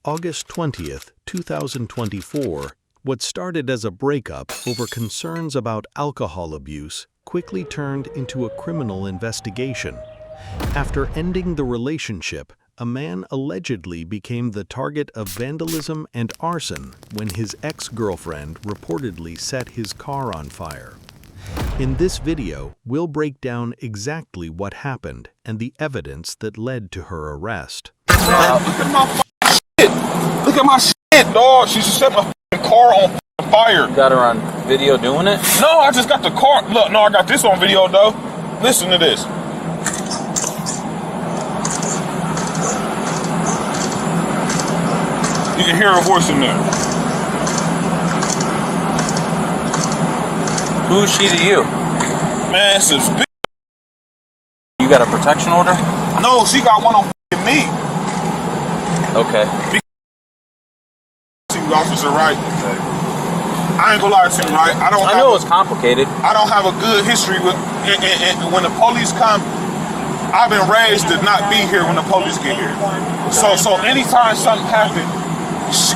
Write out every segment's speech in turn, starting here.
August 20th, 2024, what started as a breakup over concerns about alcohol abuse quickly turned into a criminal investigation. After ending the relationship, a man allegedly became the target of vandalism and arson when his ex-girlfriend reportedly set his car on fire. In this video, we'll break down exactly what happened and the evidence that led to her arrest. Look at my shit, dog. She just set my car on fire. You got her on video doing it? No, I just got the car. Look, no, I got this on video, though. Listen to this. You can hear her voice in there. Who is she to you? Man, it's this bitch. You got a protection order? No, she got one on me. Okay. Officer, right? I ain't gonna lie to you, right? I know it's complicated. I don't have a good history with when the police come. I've been raised to not be here when the police get here. So anytime something happens,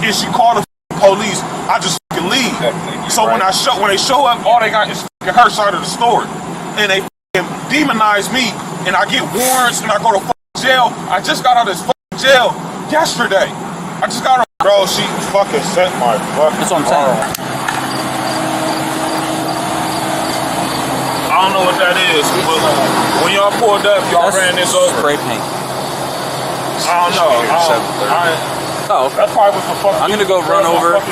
if she call the police, I just leave. So when they show up, all they got is her side of the story, and they demonize me, and I get warrants, and I go to jail. I just got out of this jail yesterday. I just got her. Bro, she fucking sent my fucking That's what I'm saying. I don't know what that is. When y'all pulled up, y'all ran this over. Spray paint. I don't know. Oh, okay. That probably was the fucking. I'm gonna go run over and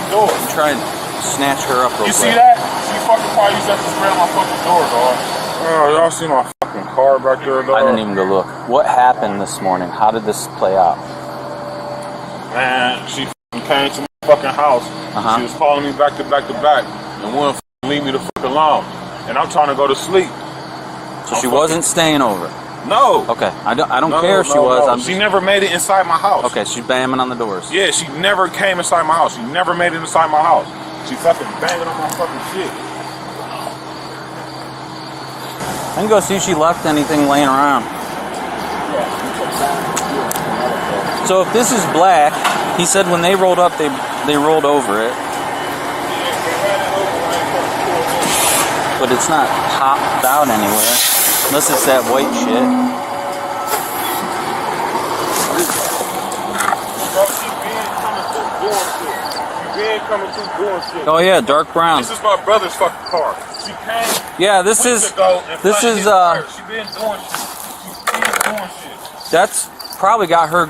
try and snatch her up real quick. You see that? She fucking probably used that to spray on my fucking door, dog. Oh, y'all see my fucking car back there, dog? I didn't even go look. What happened this morning? How did this play out? Man, she came to my fucking house. She was calling me back to back to back, and wouldn't leave me the fuck alone. And I'm trying to go to sleep. So she wasn't staying over? No. Okay, I don't care if she was. No. She never made it inside my house. Okay, she's banging on the doors. Yeah, she never came inside my house. She never made it inside my house. She fucking banging on my fucking shit. I can go see if she left anything laying around. So if this is black, he said when they rolled up, they rolled over it. But it's not popped out anywhere, unless it's that white shit. Oh yeah, dark brown. This is my brother's fucking car. She came. Yeah, this is. She been doing shit. She's been doing shit. That's probably got her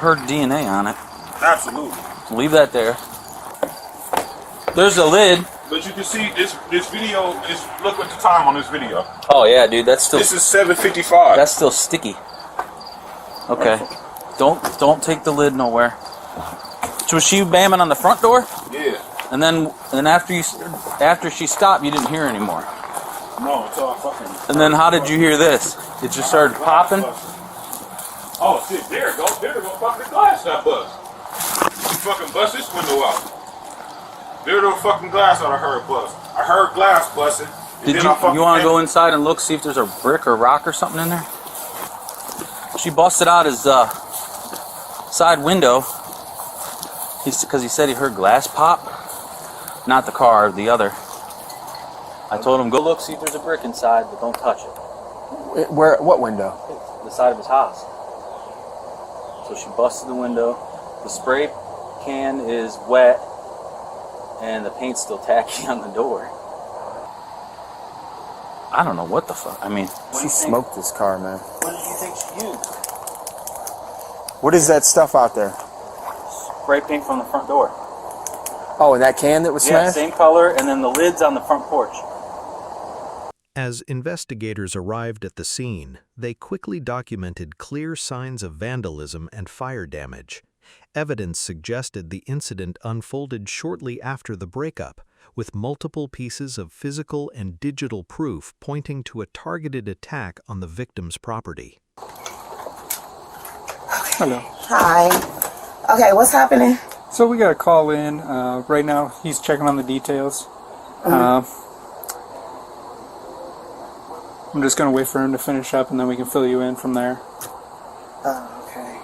DNA on it. Absolutely. Leave that there. There's a lid. But you can see this video is, look at the time on this video. Oh yeah, dude, that's still. This is 7:55. That's still sticky. Okay. Don't take the lid nowhere. So was she bamming on the front door? Yeah. And then after she stopped, you didn't hear anymore. No, it's all fucking. And then how did you hear this? It just started popping. Oh shit! There it goes. There it goes. Fucking glass that bust. You fucking bust this window out. There the fucking glass out of her bust. I heard glass busting. Did you want to go inside and look, see if there's a brick or rock or something in there? She busted out his side window. Because he said he heard glass pop. Not the car, the other. I told him, go look, see if there's a brick inside, but don't touch it. Where? What window? The side of his house. So she busted the window. The spray can is wet, and the paint's still tacky on the door. I don't know what the fuck. I mean, She smoked this car, man. what did you think she used? What is that stuff out there? Spray paint from the front door. Oh, and that can that was Yeah, smashed? same color, and then the lid's on the front porch. As investigators arrived at the scene, they quickly documented clear signs of vandalism and fire damage. Evidence suggested the incident unfolded shortly after the breakup, with multiple pieces of physical and digital proof pointing to a targeted attack on the victim's property. Hello. Hi. Okay, what's happening? So we got a call in. Right now, he's checking on the details. I'm just going to wait for him to finish up, and then we can fill you in from there. Oh, okay.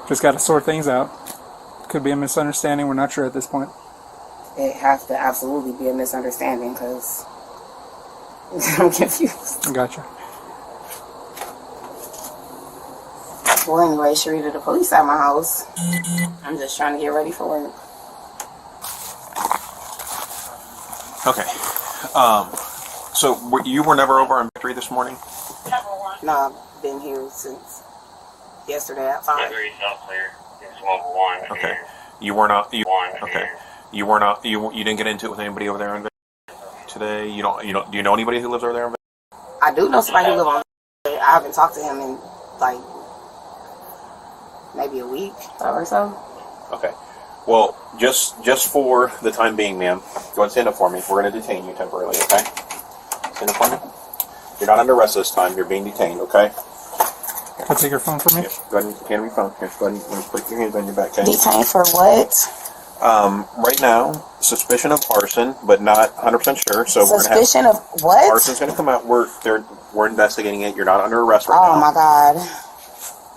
Just got to sort things out. Could be a misunderstanding. We're not sure at this point. It has to absolutely be a misunderstanding because I'm confused. Gotcha. Well, anyway, Sharita, the police at my house. I'm just trying to get ready for work. Okay. So you were never over on Victory this morning? No, I've been here since yesterday at 5. Okay. You were not. Okay. You were not. You didn't get into it with anybody over there on Victory today. You don't. Do you know anybody who lives over there on Victory? I do know somebody who lives on. I haven't talked to him in like maybe a week or so. Okay. Well, just for the time being, ma'am, go ahead and stand up for me. We're going to detain you temporarily, okay? Stand up for me. You're not under arrest this time. You're being detained, okay? Can I take your phone from me? Yeah, go ahead and hand me your phone. Here, go ahead and put your hands on your back, okay? Detained for what? Right now, suspicion of arson, but not 100% sure. So Suspicion of what? Arson's going to come out. We're investigating it. You're not under arrest right now. Oh my God!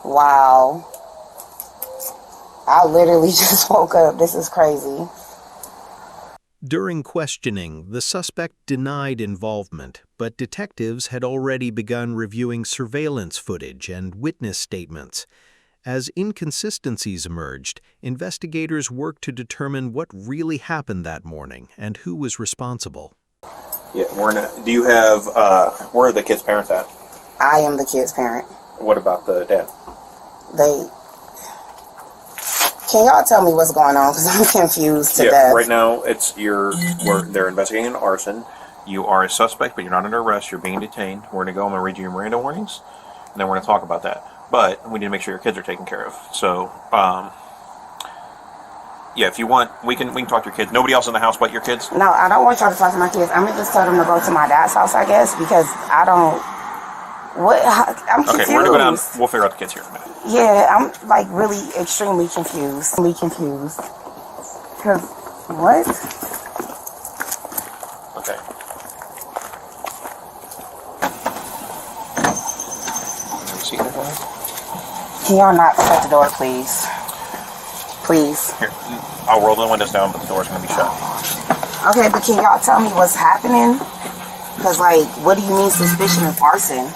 Wow! I literally just woke up. This is crazy. During questioning, the suspect denied involvement, but detectives had already begun reviewing surveillance footage and witness statements. As inconsistencies emerged, investigators worked to determine what really happened that morning and who was responsible. Yeah, do you have, where are the kids' parents at? I am the kid's parent. What about the dad? Can y'all tell me what's going on? Because I'm confused to death. Right now, they're investigating an arson. You are a suspect, but you're not under arrest. You're being detained. We're going to go. I'm going to read you your Miranda warnings, and then we're going to talk about that. But we need to make sure your kids are taken care of. So, yeah, if you want, we can talk to your kids. Nobody else in the house but your kids? No, I don't want y'all to talk to my kids. I'm going to just tell them to go to my dad's house, I guess, because I don't... I'm confused. Okay, we're going to go down. We'll figure out the kids here in a minute. Yeah, I'm like really extremely confused. Because, what? Okay. Let me see that. Can y'all not shut the door, please? Please. Here, I'll roll the windows down, but the door's going to be shut. Okay, but can y'all tell me what's happening? Because, like, what do you mean suspicion of arson?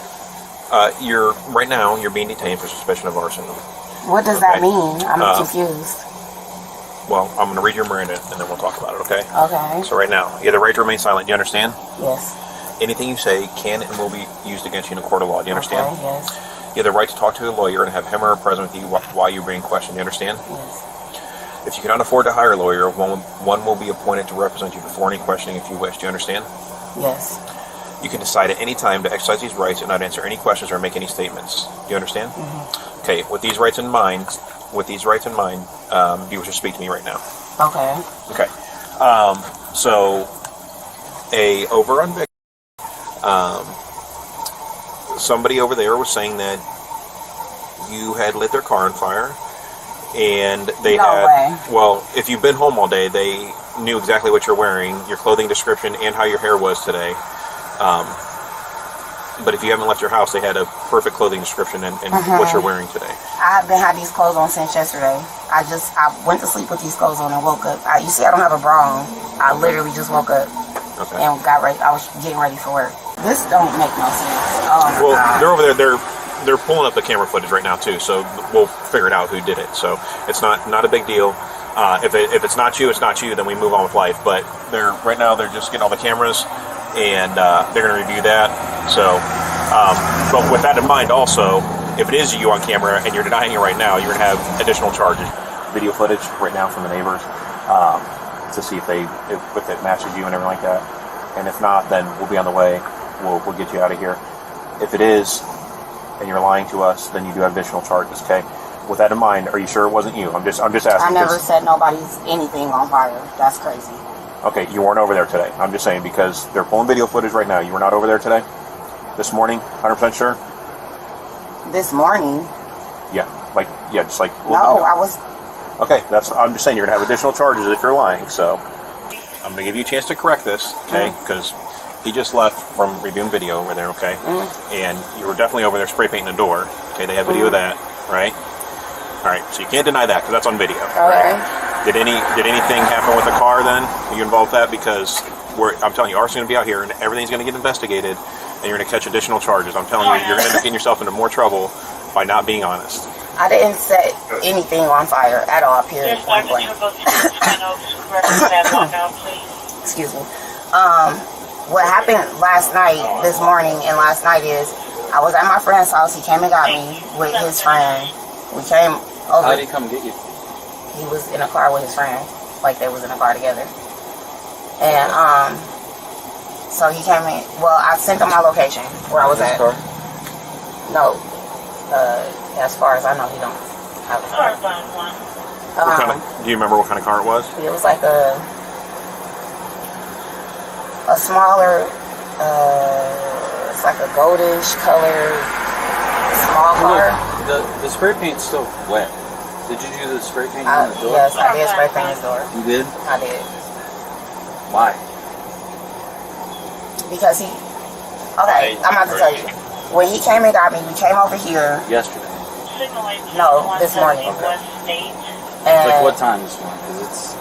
Right now, you're being detained for suspicion of arson. What does that mean? I'm confused. Well, I'm going to read your Miranda, and then we'll talk about it, okay? Okay. So right now, you have the right to remain silent. Do you understand? Yes. Anything you say can and will be used against you in a court of law. Do you understand? Okay, yes. You have the right to talk to a lawyer and have him or her present with you while you're being questioned. Do you understand? Yes. If you cannot afford to hire a lawyer, one will be appointed to represent you before any questioning if you wish. Do you understand? Yes. You can decide at any time to exercise these rights and not answer any questions or make any statements. Do you understand? Mm-hmm. Okay, with these rights in mind, you wish to speak to me right now. Okay. Okay. So, over on Vic, somebody over there was saying that you had lit their car on fire, and they well, if you've been home all day, they knew exactly what you're wearing, your clothing description, and how your hair was today. But if you haven't left your house, they had a perfect clothing description and what you're wearing today. I've been had these clothes on since yesterday. I went to sleep with these clothes on and woke up. You see, I don't have a bra on. I literally just woke up and got ready. I was getting ready for work. This don't make no sense. Oh, well, God. they're over there. They're pulling up the camera footage right now too, so we'll figure it out who did it. So it's not a big deal. If it's not you, it's not you. Then we move on with life. But right now they're just getting all the cameras, and they're going to review that. So, but with that in mind, also, if it is you on camera and you're denying it right now, you're going to have additional charges. Video footage right now from the neighbors to see if it matches you and everything like that. And if not, then we'll be on the way. We'll get you out of here. If it is, and you're lying to us, then you do have additional charges. Okay. With that in mind, are you sure it wasn't you? I'm just asking. I never said nobody's anything on fire. That's crazy. Okay, you weren't over there today. I'm just saying because they're pulling video footage right now. You were not over there today? This morning? 100% sure? This morning? Yeah, just like... No, I was... Okay, I'm just saying you're going to have additional charges if you're lying, so... I'm going to give you a chance to correct this, okay? Because he just left from reviewing video over there, okay? And you were definitely over there spray painting the door. Okay, they have video of that, right? All right, so you can't deny that because that's on video. Okay. Did anything happen with the car then? Are you involved with that? Because I'm telling you, arson's going to be out here and everything's going to get investigated and you're going to catch additional charges. I'm telling you, you're going to end up getting yourself into more trouble by not being honest. I didn't set anything on fire at all, period. Point blank. Excuse me. What happened this morning and last night is I was at my friend's house. He came and got me with his friend. We came over. How did he come get you? He was in a car with his friend. Like they was in a car together. And so he came in. Well, I sent him my location where I was at. Car? No. As far as I know, he don't have a car. Do you remember what kind of car it was? It was like a smaller, it's like a goldish colored small car. The spray paint's still wet. Did you do the spray paint on the door? Yes, I did spray paint his door. You did? I did. Why? Because I'm about to tell you. When he came and got me, we came over here. Yesterday. No, this morning. And Like what time this morning? Because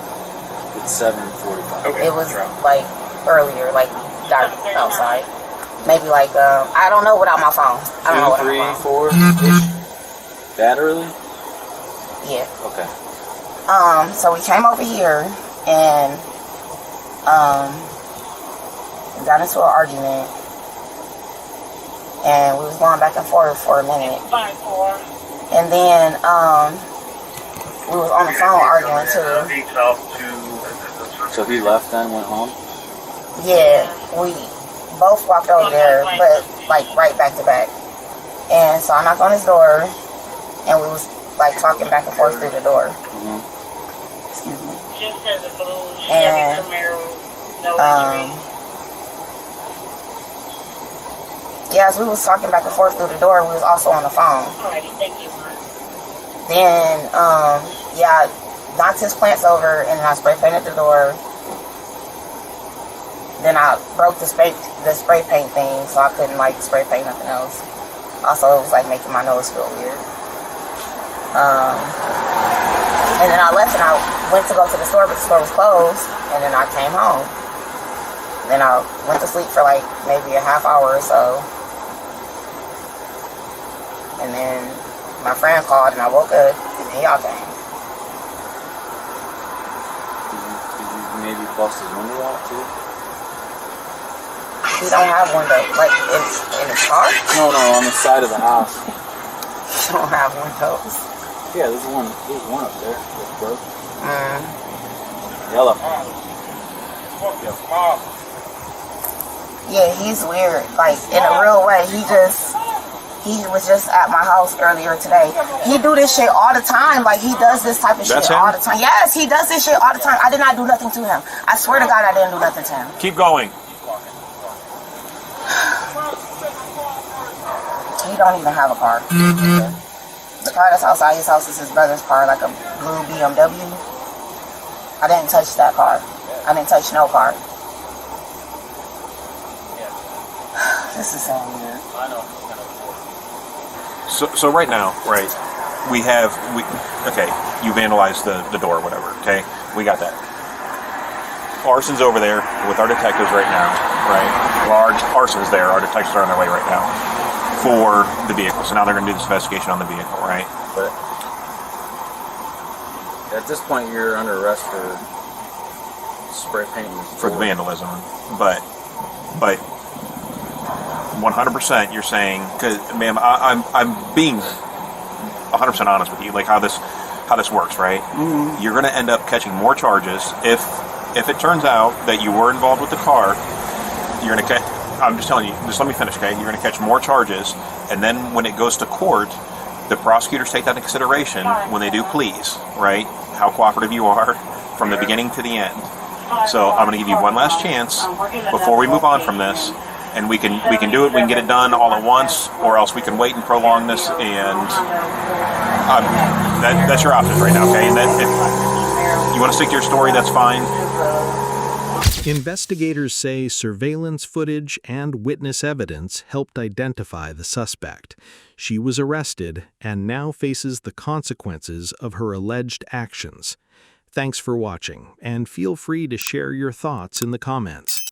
it's 7:45. it was like earlier, like dark outside. Maybe like I don't know without my phone. I don't know 2, without my 3, phone. 4. That early? Yeah. Okay. So we came over here and got into an argument, and we was going back and forth for a minute. And then we was on the phone arguing too. So he left then, went home? Yeah, we both walked over there, but like right back to back. And so I knocked on his door, and we was like talking back and forth through the door. Excuse me. And yeah, as we was talking back and forth through the door, we was also on the phone. Then yeah, I knocked his plants over, and then I spray painted the door. Then I broke the spray paint thing, so I couldn't like spray paint nothing else. Also, it was like making my nose feel weird. And then I left and I went to go to the store, but the store was closed. And then I came home. Then I went to sleep for like maybe a half hour or so. And then my friend called and I woke up and then y'all came. Did you maybe bust his window out too? He don't have windows. Like in his car? No, on the side of the house. He don't have windows. Yeah, there's one up there that's broke. Mm. Yellow. Yeah, he's weird. Like in a real way, he was just at my house earlier today. He do this shit all the time. Like he does this type of shit all the time. Yes, he does this shit all the time. I did not do nothing to him. I swear to God, I didn't do nothing to him. Keep going. He don't even have a car. The car that's outside his house is his brother's car, like a blue BMW. I didn't touch that car. I didn't touch no car. This is so weird. So right now, right, okay, you vandalized the door or whatever, okay? We got that. Arson's over there with our detectives right now, right? Well, Arson's there. Our detectives are on their way right now for the vehicle. So now they're going to do this investigation on the vehicle, right? But at this point, you're under arrest for spray painting for the vandalism. But 100% you're saying, because ma'am, I'm being 100% honest with you, like how this works, right? Mm-hmm. You're going to end up catching more charges if it turns out that you were involved with the car. You're going to catch. I'm just telling you. Just let me finish, okay? You're going to catch more charges, and then when it goes to court, the prosecutors take that into consideration when they do pleas, right? How cooperative you are from the beginning to the end. So I'm going to give you one last chance before we move on from this, and we can do it. We can get it done all at once, or else we can wait and prolong this. And that's your options right now, okay? And that if you want to stick to your story, that's fine. Investigators say surveillance footage and witness evidence helped identify the suspect. She was arrested and now faces the consequences of her alleged actions. Thanks for watching, and feel free to share your thoughts in the comments.